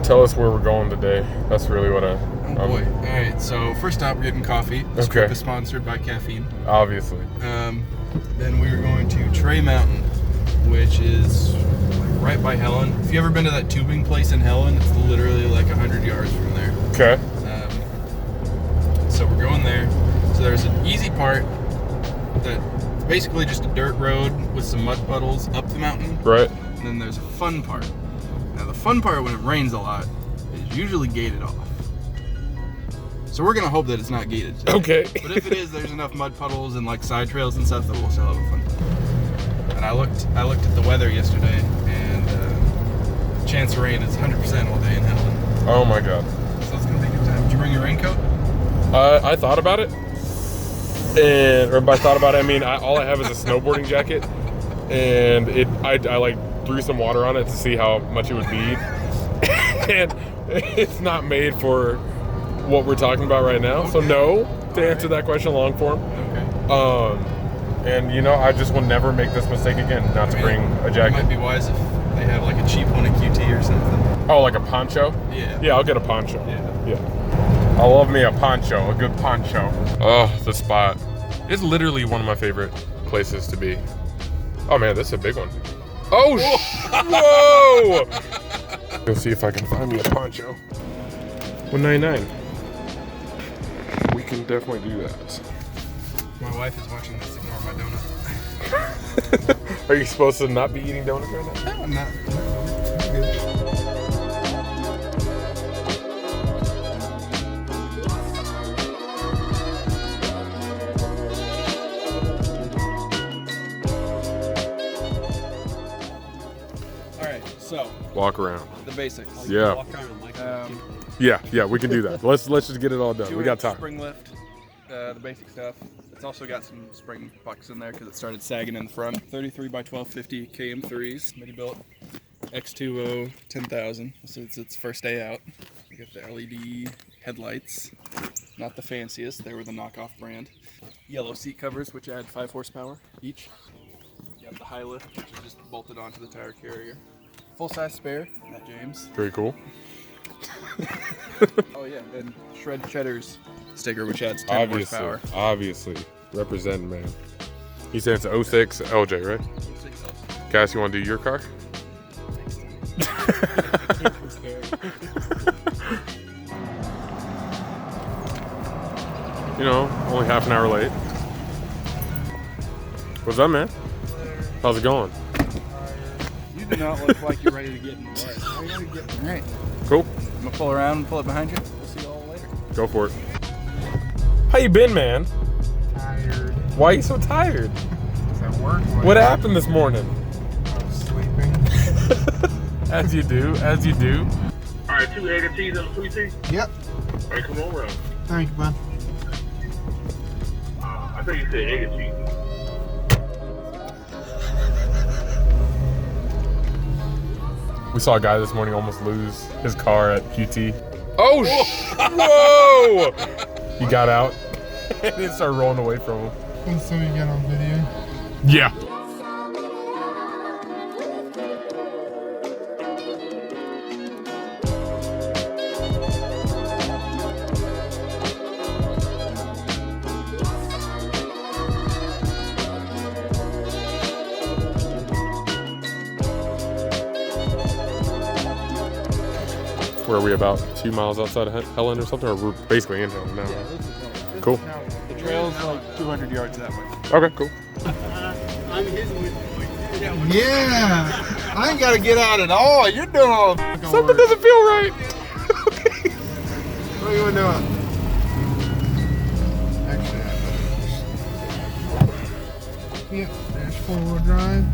Tell us where we're going today. That's really what Oh boy. All right. So first stop, we're getting coffee. This trip is sponsored by caffeine. Obviously. Then we are going to Trey Mountain, which is like right by Helen. If you ever been to that tubing place in Helen, it's literally like 100 yards from there. Okay. So we're going there. So there's an easy part that basically just a dirt road with some mud puddles up the mountain. Right. And then there's a fun part. Now the fun part when it rains a lot is usually gated off. So we're gonna hope that it's not gated today. Okay. But if it is, there's enough mud puddles and like side trails and stuff that we'll still have a fun time. And I looked at the weather yesterday, and chance of rain is 100% all day in Helen. Oh my god. So it's gonna be a good time. Did you bring your raincoat? I thought about it, or by thought about it, I mean all I have is a snowboarding jacket, and I like threw some water on it to see how much it would be, and it's not made for what we're talking about right now. Okay. So no, to answer that question long form. Okay. And you know, I just will never make this mistake again, not to bring a jacket. It might be wise if they have like a cheap one at QT or something. Oh, like a poncho? Yeah. Yeah, I'll get a poncho. Yeah. I love me a poncho, a good poncho. Oh, the spot. It's literally one of my favorite places to be. Oh man, this is a big one. Oh, whoa! Go see if I can find me a poncho. $1.99. We can definitely do that. My wife is watching this. Ignore my donut. Are you supposed to not be eating donuts right now? No, I'm not. I'm good. So walk around. The basics. Yeah. Walk around like yeah, we can do that. Let's just get it all done. We got time. Spring lift, the basic stuff. It's also got some spring pucks in there because it started sagging in the front. 33 by 1250 KM3s, mini built X2O 10,000. So it's its first day out. We got the LED headlights, not the fanciest. They were the knockoff brand. Yellow seat covers, which add 5 horsepower each. You have the high lift, which is just bolted onto the tire carrier. Full-size spare, that James. Very cool. Oh yeah, and Shred Cheddar's sticker, which adds 10 horsepower. Obviously. Representing, man. He says it's 06 LJ, right? 06 LJ. Cass, you want to do your car? You know, only half an hour late. What's up, man? How's it going? You do not look like you're ready to get in the way. Are you ready to get in? All right. Cool. I'm gonna pull around and pull it behind you. We'll see you all later. Go for it. How you been, man? Tired. Why are you so tired? It's at work. What happened this morning? I was sleeping. As you do, as you do. All right, 2 egg and cheese and a sweet tea? Yep. All right, come on around. Thank you, bud. I thought you said egg and cheese. We saw a guy this morning almost lose his car at QT. Oh, whoa! He got out and it started rolling away from him. Let's see what you get on video. Yeah. Where are we, about 2 miles outside of Helen or something? Or we're basically in Helen now? Yeah, this is Helen. Cool. The trail's like 200 yards that way. Okay, cool. I'm his with yeah! I ain't gotta get out at all. You're doing all the Something doesn't feel right. Okay. What are you doing? Actually, I better just... Yep, there's 4-wheel drive.